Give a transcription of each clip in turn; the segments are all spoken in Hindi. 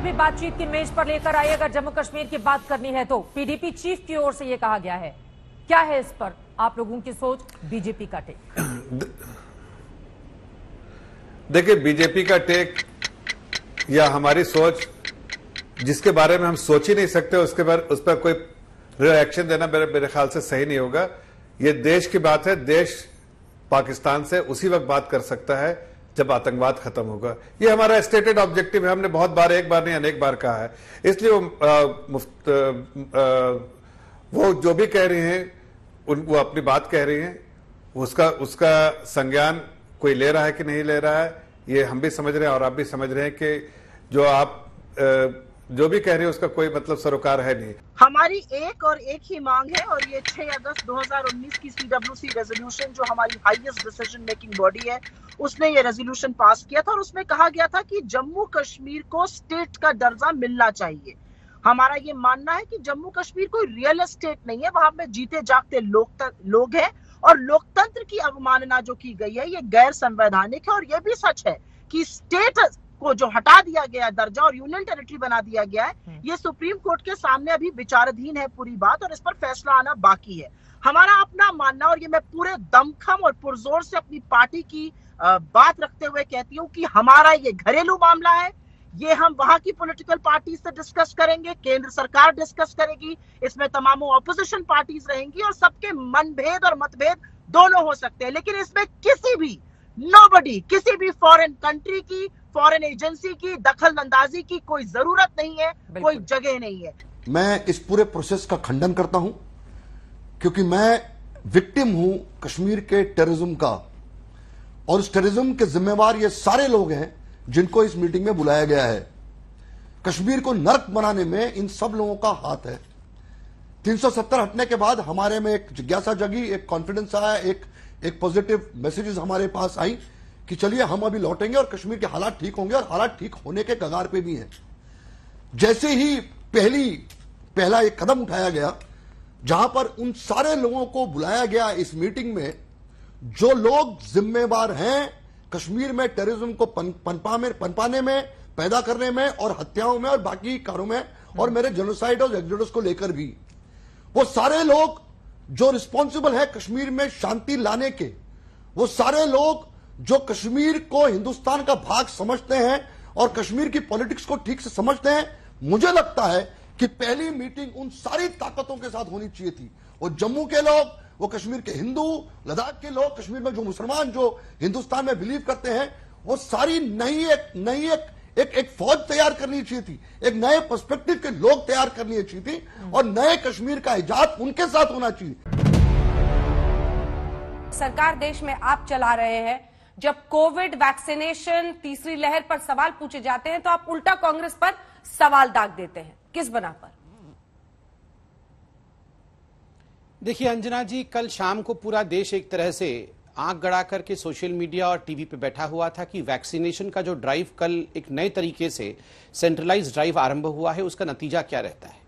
भी बातचीत की मेज पर लेकर आई। अगर जम्मू कश्मीर की बात करनी है तो पीडीपी चीफ की ओर से यह कहा गया है। क्या है इस पर आप लोगों की सोच, बीजेपी का टेक? देखिए, बीजेपी का टेक या हमारी सोच जिसके बारे में हम सोच ही नहीं सकते उस पर कोई रिएक्शन देना मेरे ख्याल से सही नहीं होगा। ये देश की बात है। देश पाकिस्तान से उसी वक्त बात कर सकता है जब आतंकवाद खत्म होगा। ये हमारा स्टेटेड ऑब्जेक्टिव है। हमने बहुत बार, एक बार नहीं अनेक बार कहा है। इसलिए वो जो भी कह रही हैं वो अपनी बात कह रही हैं। उसका संज्ञान कोई ले रहा है कि नहीं ले रहा है, ये हम भी समझ रहे हैं और आप भी समझ रहे हैं कि जो भी कह रहे हैं उसका कोई मतलब सरोकार है नहीं। हमारी एक और एक ही मांग है और ये 6 अगस्त 2019 की CWC रेजोल्यूशन, जो हमारी हाईएस्ट डिसीजन मेकिंग बॉडी है, उसने ये रेजोल्यूशन पास किया था और उसमें कहा गया था कि जम्मू कश्मीर को स्टेट का दर्जा मिलना चाहिए। हमारा ये मानना है कि जम्मू कश्मीर कोई रियल एस्टेट नहीं है, वहां पे जीते जागते लोग हैं और लोकतंत्र की अवमानना जो की गई है ये गैर संवैधानिक है। और ये भी सच है कि स्टेट को जो हटा दिया गया दर्जा और यूनियन टेरिटरी बना दिया गया है, ये सुप्रीम कोर्ट के सामने अभी विचाराधीन है पूरी बात, और इस पर फैसला आना बाकी है। हमारा अपना मानना, और ये मैं पूरे दमखम और पुरजोर से अपनी पार्टी की बात रखते हुए कहती हूँ कि हमारा ये घरेलू मामला है। ये हम वहां की पॉलिटिकल पार्टी से डिस्कस करेंगे, केंद्र सरकार डिस्कस करेगी, इसमें तमाम ऑपोजिशन पार्टीज रहेंगी और सबके मनभेद और मतभेद दोनों हो सकते हैं, लेकिन इसमें किसी भी फॉरेन कंट्री की, फॉरेन एजेंसी की दखल अंदाजी की कोई जरूरत नहीं है, कोई जगह नहीं है। मैं इस पूरे प्रोसेस का खंडन करता हूं क्योंकि मैं विक्टिम हूं कश्मीर के टेररिज्म का, और इस टेररिज्म के जिम्मेवार ये सारे लोग हैं जिनको इस मीटिंग में बुलाया गया है। कश्मीर को नर्क बनाने में इन सब लोगों का हाथ है। 370 हटने के बाद हमारे में एक जिज्ञासा जगी, एक कॉन्फिडेंस आया, एक पॉजिटिव मैसेजेस हमारे पास आई कि चलिए हम अभी लौटेंगे और कश्मीर के हालात ठीक होंगे, और हालात ठीक होने के कगार पे भी हैं। जैसे ही पहला एक कदम उठाया गया जहां पर उन सारे लोगों को बुलाया गया इस मीटिंग में, जो लोग जिम्मेवार हैं कश्मीर में टेररिज्म को पनपाने में, पैदा करने में और हत्याओं में और बाकी कारों में, और मेरे जेनोसाइड और एक्सोडस को लेकर भी, वो सारे लोग जो रिस्पॉन्सिबल है कश्मीर में शांति लाने के, वो सारे लोग जो कश्मीर को हिंदुस्तान का भाग समझते हैं और कश्मीर की पॉलिटिक्स को ठीक से समझते हैं, मुझे लगता है कि पहली मीटिंग उन सारी ताकतों के साथ होनी चाहिए थी। वो जम्मू के लोग, वो कश्मीर के हिंदू, लद्दाख के लोग, कश्मीर में जो मुसलमान जो हिंदुस्तान में बिलीव करते हैं, वो सारी नई एक फौज तैयार करनी चाहिए थी, एक नए पर्सपेक्टिव के लोग तैयार करनी चाहिए थी, और नए कश्मीर का इजाद उनके साथ होना चाहिए। सरकार देश में आप चला रहे हैं, जब कोविड वैक्सीनेशन तीसरी लहर पर सवाल पूछे जाते हैं तो आप उल्टा कांग्रेस पर सवाल दाग देते हैं, किस बना पर? देखिए अंजना जी, कल शाम को पूरा देश एक तरह से आंख गड़ा करके सोशल मीडिया और टीवी पे बैठा हुआ था कि वैक्सीनेशन का जो ड्राइव कल एक नए तरीके से सेंट्रलाइज्ड ड्राइव आरंभ हुआ है, उसका नतीजा क्या रहता है।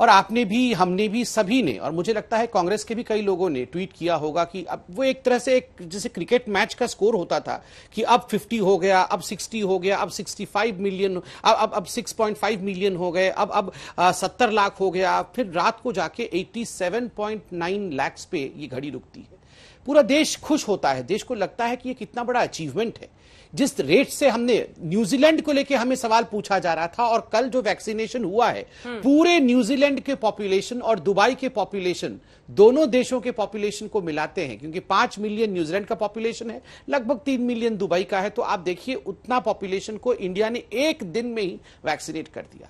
और आपने भी, हमने भी, सभी ने, और मुझे लगता है कांग्रेस के भी कई लोगों ने ट्वीट किया होगा कि अब वो एक तरह से जैसे क्रिकेट मैच का स्कोर होता था कि अब 50 हो गया, अब 60 हो गया, अब 65 मिलियन, अब 6.5 मिलियन हो गए, अब 70 लाख हो गया, फिर रात को जाके 87.9 लाख पे ये घड़ी रुकती है। पूरा देश खुश होता है, देश को लगता है कि ये कितना बड़ा अचीवमेंट है। जिस रेट से हमने न्यूजीलैंड को लेके हमें सवाल पूछा जा रहा था, और कल जो वैक्सीनेशन हुआ है, पूरे न्यूजीलैंड के पॉपुलेशन और दुबई के पॉपुलेशन, दोनों देशों के पॉपुलेशन को मिलाते हैं, क्योंकि 5 मिलियन न्यूजीलैंड का पॉपुलेशन है, लगभग 3 मिलियन दुबई का है, तो आप देखिए उतना पॉपुलेशन को इंडिया ने एक दिन में ही वैक्सीनेट कर दिया।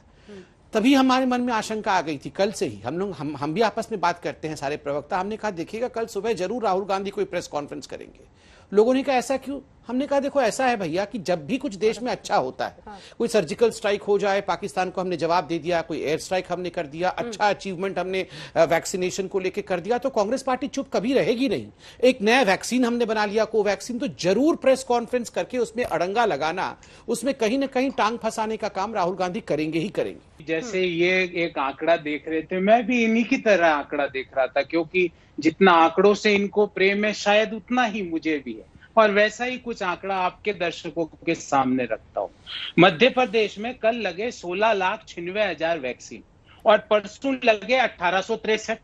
तभी हमारे मन में आशंका आ गई थी कल से ही। हम भी आपस में बात करते हैं सारे प्रवक्ता, हमने कहा देखिएगा कल सुबह जरूर राहुल गांधी कोई प्रेस कॉन्फ्रेंस करेंगे। लोगों ने कहा ऐसा क्यों? हमने कहा देखो ऐसा है भैया कि जब भी कुछ देश में अच्छा होता है, कोई सर्जिकल स्ट्राइक हो जाए, पाकिस्तान को हमने जवाब दे दिया, कोई एयर स्ट्राइक हमने कर दिया, अच्छा अचीवमेंट हमने वैक्सीनेशन को लेकर कर दिया, तो कांग्रेस पार्टी चुप कभी रहेगी नहीं। एक नया वैक्सीन हमने बना लिया, कोवैक्सीन, तो जरूर प्रेस कॉन्फ्रेंस करके उसमें अड़ंगा लगाना, उसमें कहीं ना कहीं टांग फंसाने का काम राहुल गांधी करेंगे ही करेंगे। जैसे ये एक आंकड़ा देख रहे थे, मैं भी इन्हीं की तरह आंकड़ा देख रहा था, क्योंकि जितना आंकड़ों से इनको प्रेम है शायद उतना ही मुझे भी है। और वैसा ही कुछ आंकड़ा आपके दर्शकों के सामने रखता हूं। मध्य प्रदेश में कल लगे 16,96,000 वैक्सीन और परसों लगे 1863।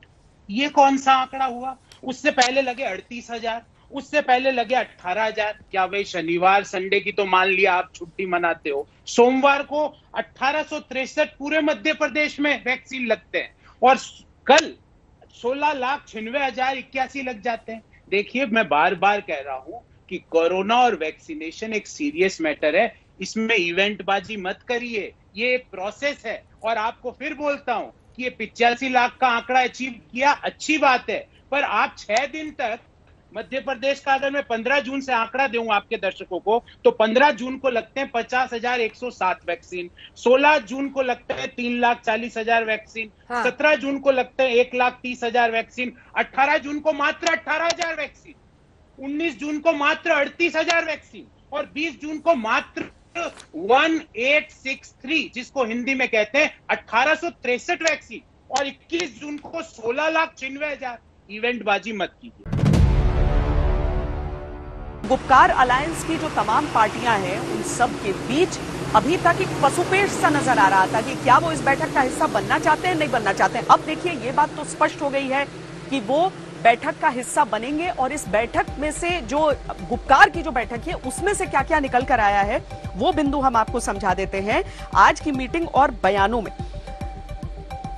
ये कौन सा आंकड़ा हुआ? उससे पहले लगे 38,000, उससे पहले लगे 18,000। क्या भाई शनिवार संडे की तो मान लिया आप छुट्टी मनाते हो, सोमवार को 1863 पूरे मध्य प्रदेश में वैक्सीन लगते हैं और कल 16,96,081 लग जाते हैं। देखिए, मैं बार बार कह रहा हूं कि कोरोना और वैक्सीनेशन एक सीरियस मैटर है, इसमें इवेंटबाजी मत करिए, ये एक प्रोसेस है। और आपको फिर बोलता हूं कि ये 85 लाख का आंकड़ा अचीव किया, अच्छी बात है, पर आप 6 दिन तक मध्य प्रदेश का, अगर मैं 15 जून से आंकड़ा दूं आपके दर्शकों को, तो 15 जून को लगते हैं 50,107 वैक्सीन, 16 जून को लगते हैं 3,40,000 वैक्सीन, 17 जून को लगते हैं 1,30,000 वैक्सीन, 18 जून को मात्र 18,000 वैक्सीन, 19 जून को मात्र 38,000 वैक्सीन और 20 जून को मात्र 1863, जिसको हिंदी में कहते हैं 1863 वैक्सीन, और 21 जून को 16,96,000। इवेंटबाजी मत कीजिए। गुपकार अलायंस की जो तमाम पार्टियां हैं उन सब के बीच अभी तक एक पसुपेश सा नजर आ रहा था कि क्या वो इस बैठक का हिस्सा बनना चाहते हैं, नहीं बनना चाहते हैं। अब देखिए, ये बात तो स्पष्ट हो गई है कि वो बैठक का हिस्सा बनेंगे और इस बैठक में से जो गुपकार की जो बैठक है उसमें से क्या क्या निकल कर आया है वो बिंदु हम आपको समझा देते हैं आज की मीटिंग और बयानों में।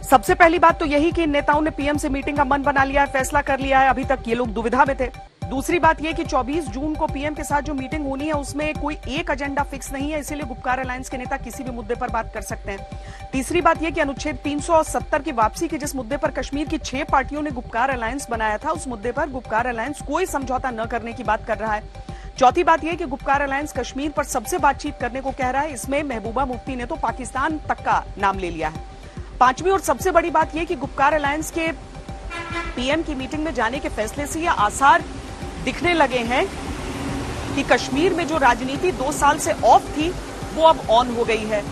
सबसे पहली बात तो यही कि इन नेताओं ने पीएम से मीटिंग का मन बना लिया है, फैसला कर लिया है। अभी तक ये लोग दुविधा में थे। दूसरी बात यह कि 24 जून को पीएम के साथ जो मीटिंग होनी है उसमें कोई एक एजेंडा फिक्स नहीं है, इसीलिए गुपकार अलायंस के नेता किसी भी मुद्दे पर बात कर सकते हैं। तीसरी बात यह कि अनुच्छेद 370 की वापसी के जिस मुद्दे पर कश्मीर की 6 पार्टियों ने गुपकार अलायंस बनाया था, उस मुद्दे पर गुपकार अलायंस कोई समझौता न करने की बात कर रहा है। चौथी बात यह कि गुपकार अलायंस कश्मीर पर सबसे बातचीत करने को कह रहा है। इसमें महबूबा मुफ्ती ने तो पाकिस्तान तक का नाम ले लिया है। पांचवी और सबसे बड़ी बात यह कि गुपकार अलायंस के पीएम की मीटिंग में जाने के फैसले से यह आसार दिखने लगे हैं कि कश्मीर में जो राजनीति 2 साल से ऑफ थी वो अब ऑन हो गई है।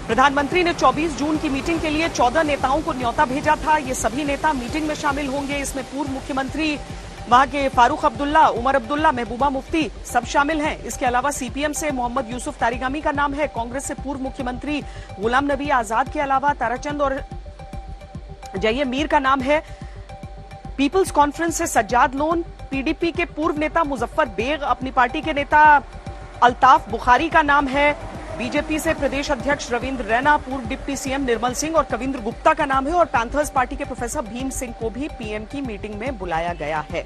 प्रधानमंत्री ने 24 जून की मीटिंग के लिए 14 नेताओं को न्योता भेजा था। ये सभी नेता मीटिंग में शामिल होंगे। इसमें पूर्व मुख्यमंत्री वहां के फारूक अब्दुल्ला, उमर अब्दुल्ला, महबूबा मुफ्ती सब शामिल हैं। इसके अलावा सीपीएम से मोहम्मद यूसुफ तारिगामी का नाम है। कांग्रेस से पूर्व मुख्यमंत्री गुलाम नबी आजाद के अलावा ताराचंद और जय मीर का नाम है। पीपल्स कॉन्फ्रेंस से सज्जाद लोन, पीडीपी के पूर्व नेता मुजफ्फर बेग, अपनी पार्टी के नेता अल्ताफ बुखारी का नाम है। बीजेपी से प्रदेश अध्यक्ष रविंद्र रैना, पूर्व डिप्टी सीएम निर्मल सिंह और कविंद्र गुप्ता का नाम है और पैंथर्स पार्टी के प्रोफेसर भीम सिंह को भी पीएम की मीटिंग में बुलाया गया है।